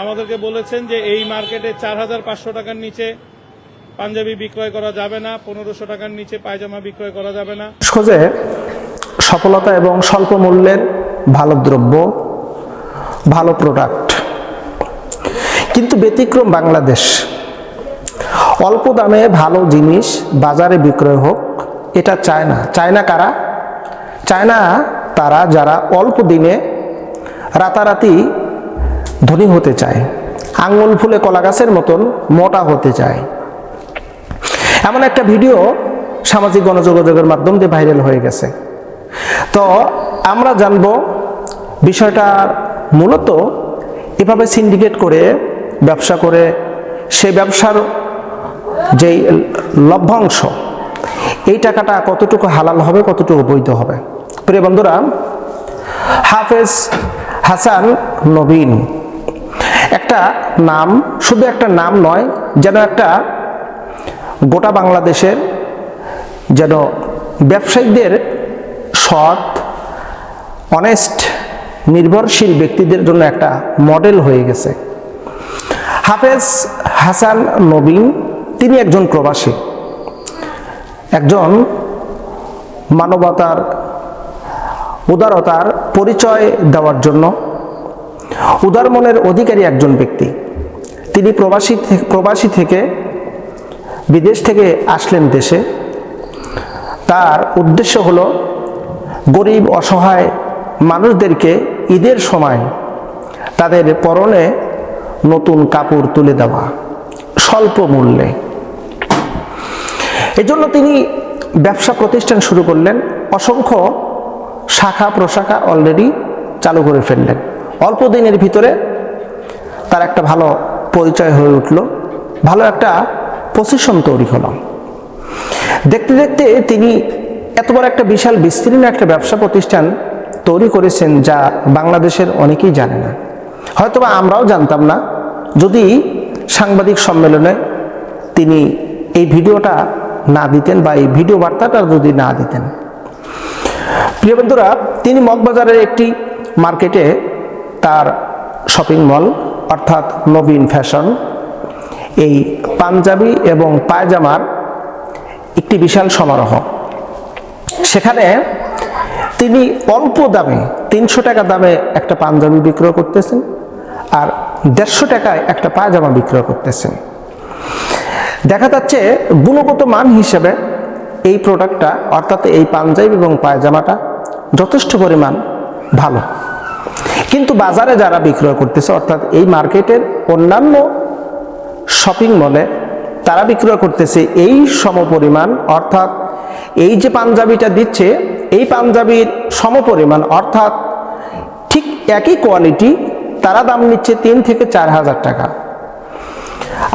আমাদেরকে বলেছেন যে এই মার্কেটে 4,500 টাকার নিচে পাঞ্জাবি বিক্রয় করা যাবে না, 1500 টাকার নিচে পায়জামা বিক্রয় করা যাবে না। খোঁজে সফলতা এবং স্বল্প মূল্যের ভালো দ্রব্য, ভালো প্রোডাক্ট, কিন্তু ব্যতিক্রম বাংলাদেশ। অল্প দামে ভালো জিনিস বাজারে বিক্রয় হোক এটা চায় না। চায় না কারা? চায় না তারা যারা অল্প দিনে রাতারাতি ধনী হতে চায়, আঙ্গুল ফুলে কলা গাছের মতন মোটা হতে চায়। এমন একটা ভিডিও সামাজিক গণযোগাযোগের মাধ্যম দিয়ে ভাইরাল হয়ে গেছে। তো আমরা জানবো বিষয়টা মূলত এভাবে সিন্ডিকেট করে ব্যবসা করে সেই ব্যবসার যেই লভ্যাংশ, এই টাকাটা কতটুকু হালাল হবে, কতটুকু বৈধ হবে। প্রিয় বন্ধুরা, হাফেজ হাসান নবীন একটা নাম, শুধু একটা নাম নয়, যেন একটা গোটা বাংলাদেশের যেন ব্যবসায়ীদের সৎ, অনেস্ট, নির্ভরশীল ব্যক্তিদের জন্য একটা মডেল হয়ে গেছে। হাফেজ হাসান নবীন তিনি একজন প্রবাসী, একজন মানবতার, উদারতার পরিচয় দেওয়ার জন্য উদার মনের অধিকারী একজন ব্যক্তি। তিনি প্রবাসী থেকে বিদেশ থেকে আসলেন দেশে। তার উদ্দেশ্য হলো গরিব অসহায় মানুষদেরকে ঈদের সময় তাদের পরনে নতুন কাপড় তুলে দেওয়া স্বল্প মূল্যে। এজন্য তিনি ব্যবসা প্রতিষ্ঠান শুরু করলেন। অসংখ্য শাখা প্রশাখা অলরেডি চালু করে ফেললেন। অল্প দিনের ভিতরে তার একটা ভালো পরিচয় হয়ে উঠল, ভালো একটা পজিশন তৈরি হলো। দেখতে দেখতে তিনি এত বড় একটা বিশাল বিস্তীর্ণ একটা ব্যবসা প্রতিষ্ঠান তৈরি করেছেন, যা বাংলাদেশের অনেকেই জানে না। হয়তোবা আমরাও জানতাম না যদি সাংবাদিক সম্মেলনে তিনি এই ভিডিওটা না দিতেন বা এই ভিডিও বার্তাটা যদি না দিতেন। প্রিয় বন্ধুরা, তিনি মগবাজারের একটি মার্কেটে তার শপিং মল অর্থাৎ নবীন ফ্যাশন, এই পাঞ্জাবি এবং পায়জামার একটি বিশাল সমারোহ। সেখানে তিনি অল্প দামে 300 টাকা দামে একটা পাঞ্জাবি বিক্রয় করতেছেন আর 150 টাকায় একটা পায়জামা বিক্রয় করতেছেন। দেখা যাচ্ছে গুণগত মান হিসেবে এই প্রোডাক্টটা অর্থাৎ এই পাঞ্জাবি এবং পায়জামাটা যথেষ্ট পরিমাণ ভালো, কিন্তু বাজারে যারা বিক্রয় করতেছে অর্থাৎ এই মার্কেটের অন্যান্য শপিং মলে তারা বিক্রয় করতেছে এই সমপরিমাণ, অর্থাৎ এই যে পাঞ্জাবিটা দিচ্ছে এই পাঞ্জাবির সমপরিমাণ অর্থাৎ ঠিক একই কোয়ালিটি তারা দাম নিচ্ছে 3 থেকে 4 হাজার টাকা,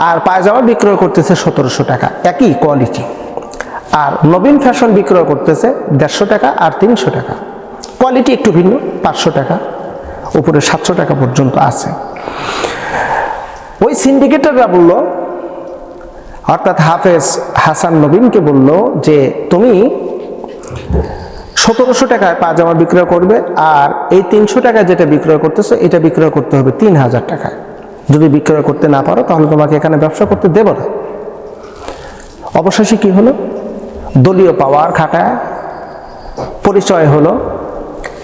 আর পায়জামা বিক্রয় করতেছে 1700 টাকা একই কোয়ালিটি। আর নবীন ফ্যাশন বিক্রয় করতেছে 150 টাকা আর 300 টাকা, কোয়ালিটি একটু ভিন্ন, 500 টাকা উপরে 700 টাকা পর্যন্ত আছে। ওই সিন্ডিকেটররা বলল, অর্থাৎ হাফেজ হাসান নবীনকে বলল যে তুমি 1700 টাকায় পায়জামা বিক্রয় করবে আর এই 300 টাকা যেটা বিক্রয় করতেছো এটা বিক্রয় করতে হবে 3000 টাকায়। যদি বিক্রয় করতে না পারো তাহলে তোমাকে এখানে ব্যবসা করতে দেব না। অবশেষে কি হলো? দলীয় পাওয়ার খাটায় পরিচয় হলো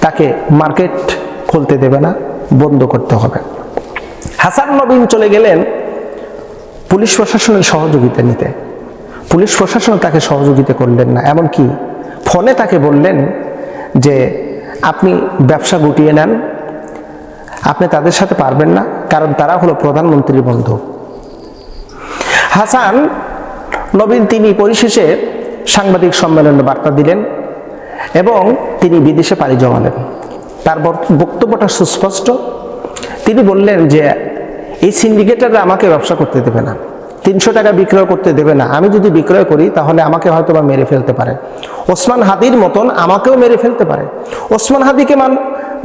তাকে মার্কেট খুলতে দেবে না, বন্ধ করতে হবে। হাসান নবীন চলে গেলেন পুলিশ প্রশাসনের সহযোগিতা নিতে। পুলিশ প্রশাসন তাকে সহযোগিতা করলেন না, এমনকি ফোনে তাকে বললেন যে আপনি ব্যবসা গুটিয়ে নেন, আপনি তাদের সাথে পারবেন না, কারণ তারা হলো প্রধানমন্ত্রীর বন্ধু। হাসান নবীন তিনি পরিশেষে সাংবাদিক সম্মেলনে বার্তা দিলেন এবং তিনি বিদেশে পাড়ি জমালেন। তার বক্তব্যটা সুস্পষ্ট। তিনি বললেন যে এই সিন্ডিকেটররা আমাকে ব্যবসা করতে দেবে না, 300 টাকা বিক্রয় করতে দেবে না। আমি যদি বিক্রয় করি তাহলে আমাকে হয়তো বা মেরে ফেলতে পারে, ওসমান হাদির মতন আমাকেও মেরে ফেলতে পারে। ওসমান হাদিকে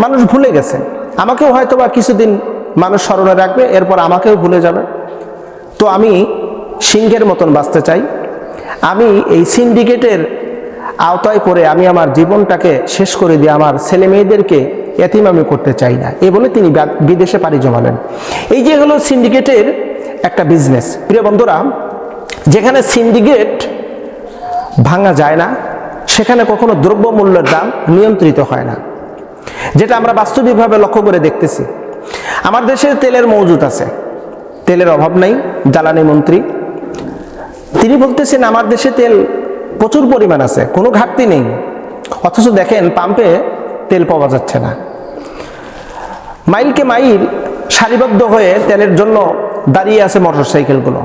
মানুষ ভুলে গেছে, আমাকেও হয়তো বা কিছুদিন মানুষ স্মরণে রাখবে, এরপর আমাকেও ভুলে যাবে। তো আমি সিংহের মতন বাঁচতে চাই, আমি এই সিন্ডিকেটের আওতায় পড়ে আমি আমার জীবনটাকে শেষ করে দিয়ে আমার ছেলে মেয়েদেরকে এতিম আমি করতে চাই না, এ বলে তিনি বিদেশে পাড়ি জমালেন। এই যে হলো সিন্ডিকেটের একটা বিজনেস। প্রিয় বন্ধুরা, যেখানে সিন্ডিকেট ভাঙা যায় না সেখানে কখনো দ্রব্যমূল্যের দাম নিয়ন্ত্রিত হয় না, যেটা আমরা বাস্তবিকভাবে লক্ষ্য করে দেখতেছি। আমার দেশে তেলের মজুদ আছে, তেলের অভাব নাই। জ্বালানি মন্ত্রী তিনি বলতেছেন আমার দেশে তেল প্রচুর পরিমাণ আছে, কোনো ঘাটতি নেই, অথচ দেখেন পাম্পে তেল পাওয়া যাচ্ছে না। মাইলকে মাইল সারিবদ্ধ হয়ে তেলের জন্য দাঁড়িয়ে আছে মোটরসাইকেলগুলো।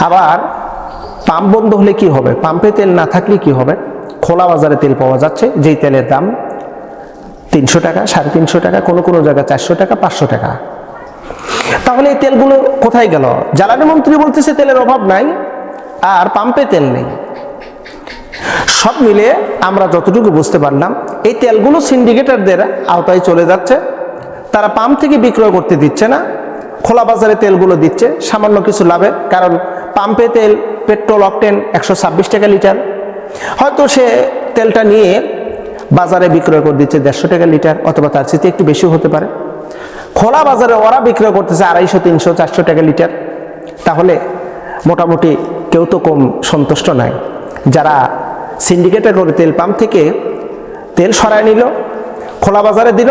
আবার পাম্প বন্ধ হলে কি হবে, পাম্পে তেল না থাকলে কি হবে? খোলা বাজারে তেল পাওয়া যাচ্ছে, যেই তেলের দাম 300 টাকা, 350 টাকা, কোনো কোনো জায়গায় 400 টাকা, 500 টাকা। তাহলে এই তেলগুলো কোথায় গেল? জ্বালানি মন্ত্রী বলতেছে তেলের অভাব নাই, আর পাম্পে তেল নেই। সব মিলে আমরা যতটুকু বুঝতে পারলাম, এই তেলগুলো সিন্ডিকেটারদের আওতায় চলে যাচ্ছে। তারা পাম্প থেকে বিক্রয় করতে দিচ্ছে না, খোলা বাজারে তেলগুলো দিচ্ছে সামান্য কিছু লাভে। কারণ পাম্পে তেল পেট্রোল অকটেন 126 টাকা লিটার, হয়তো সে তেলটা নিয়ে বাজারে বিক্রয় করে দিচ্ছে 150 টাকা লিটার, অথবা তার চেয়ে একটু বেশি হতে পারে। খোলা বাজারে ওরা বিক্রয় করতেছে 250, 300, 400 টাকা লিটার। তাহলে মোটামুটি কেউ তো কম সন্তুষ্ট নাই। যারা সিন্ডিকেটে করে তেল পাম্প থেকে তেল সরায় নিল, খোলা বাজারে দিল,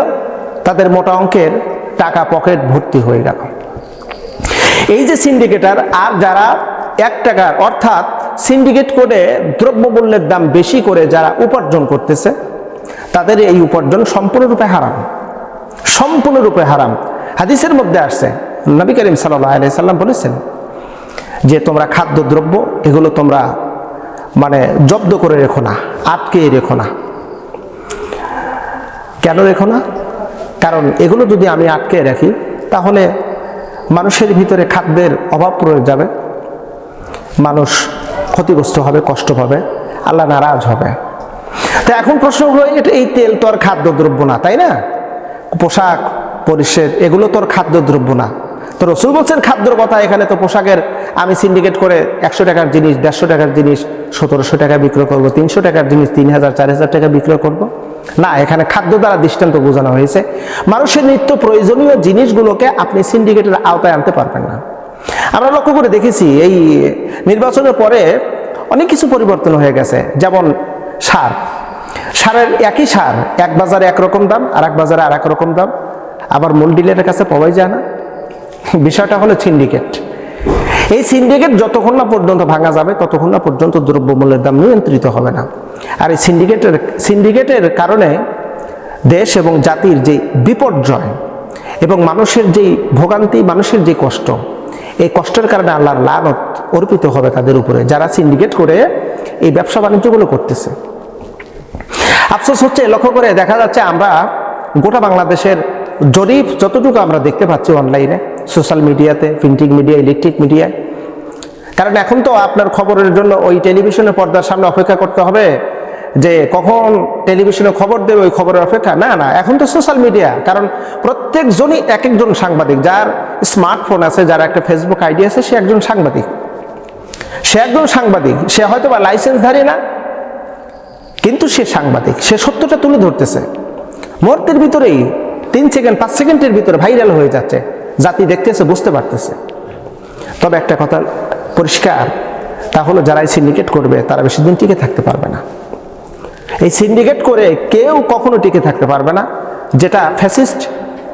তাদের মোটা অঙ্কের টাকা পকেট ভর্তি হয়ে গেল। এই যে সিন্ডিকেটার, আর যারা 1 টাকার অর্থাৎ সিন্ডিকেট করে দ্রব্যমূল্যের দাম বেশি করে যারা উপার্জন করতেছে, তাদের এই উপার্জন সম্পূর্ণরূপে হারাম, সম্পূর্ণরূপে হারাম। হাদিসের মধ্যে আসছে, নবী করিম সাল্লাল্লাহু আলাইহি সাল্লাম বলেছেন যে তোমরা খাদ্যদ্রব্য এগুলো তোমরা জব্দ করে রেখো না, আটকে রেখো না। কেন রেখো না? কারণ এগুলো যদি আমি আটকে রাখি তাহলে মানুষের ভিতরে খাদ্যের অভাব পড়ে যাবে, মানুষ ক্ষতিগ্রস্ত হবে, কষ্ট পাবে, আল্লাহ নারাজ হবে। তো এখন প্রশ্ন হলো, এই তেল তো আর খাদ্যদ্রব্য না, তাই না? পোশাক পরিচ্ছদ এগুলো তো আর খাদ্যদ্রব্য না। তো রসুল বলছেন খাদ্যর কথা, এখানে তো পোশাকের আমি সিন্ডিকেট করে 100 টাকার জিনিস 150 টাকার জিনিস 1700 টাকা বিক্রয় করবো, 300 টাকার জিনিস 3000, 4000 টাকা বিক্রয় করব না। এখানে খাদ্য দ্বারা দৃষ্টান্ত বোঝানো হয়েছে। মানুষের নিত্য প্রয়োজনীয় জিনিসগুলোকে আপনি সিন্ডিকেটের আওতায় আনতে পারবেন না। আমরা লক্ষ্য করে দেখেছি এই নির্বাচনের পরে অনেক কিছু পরিবর্তন হয়ে গেছে। যেমন সারের একই সার এক বাজারে একরকম দাম, আর এক বাজারে আর এক রকম দাম, আবার মূল ডিলারের কাছে পাওয়াই যায় না। বিষয়টা হলো সিন্ডিকেট। এই সিন্ডিকেট যতক্ষণ না পর্যন্ত ভাঙা যাবে ততক্ষণ না পর্যন্ত দ্রব্যমূল্যের দাম নিয়ন্ত্রিত হবে না। আর এই সিন্ডিকেটের কারণে দেশ এবং জাতির যে বিপর্যয় এবং মানুষের যেই ভোগান্তি, মানুষের যে কষ্ট, এই কষ্টের কারণে আল্লাহর লানত অর্পিত হবে তাদের উপরে, যারা সিন্ডিকেট করে এই ব্যবসা বাণিজ্যগুলো করতেছে। আফসোস হচ্ছে, লক্ষ্য করে দেখা যাচ্ছে আমরা গোটা বাংলাদেশের জরিপ যতটুকু আমরা দেখতে পাচ্ছি অনলাইনে, সোশ্যাল মিডিয়াতে, প্রিন্টিং মিডিয়া, ইলেকট্রিক মিডিয়ায়। কারণ এখন তো আপনার খবরের জন্য ওই টেলিভিশনের পর্দার সামনে অপেক্ষা করতে হবে যে কখন টেলিভিশনে খবর দেবে, ওই খবরের অপেক্ষা না, এখন তো সোশ্যাল মিডিয়া। কারণ প্রত্যেকজনই এক একজন সাংবাদিক। যার স্মার্টফোন আছে, যার একটা ফেসবুক আইডি আছে, সে একজন সাংবাদিক। সে হয়তো বা লাইসেন্সধারী না, কিন্তু সে সাংবাদিক। সে সত্যটা তুলে ধরতেছে, মুহূর্তের ভিতরেই 3 সেকেন্ড 5 সেকেন্ডের ভিতরে ভাইরাল হয়ে যাচ্ছে, জাতি দেখতেছে, বুঝতে পারতেছে। তবে একটা কথা পরিষ্কার, তা হলো যারা এই সিন্ডিকেট করবে তারা বেশি দিন টিকে থাকতে পারবে না। এই সিন্ডিকেট করে কেউ কখনো টিকে থাকতে পারবে না, যেটা ফ্যাসিস্ট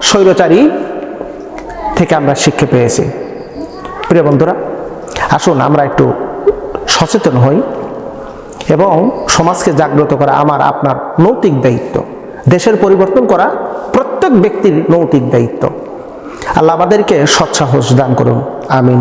স্বৈরাচারী থেকে আমরা শিক্ষা পেয়েছি। প্রিয় বন্ধুরা, আসুন আমরা একটু সচেতন হই এবং সমাজকে জাগ্রত করা আমার আপনার নৈতিক দায়িত্ব। দেশের পরিবর্তন করা প্রত্যেক ব্যক্তির নৈতিক দায়িত্ব। আল্লাহ আমাদেরকে সৎ সাহস দান করুন, আমিন।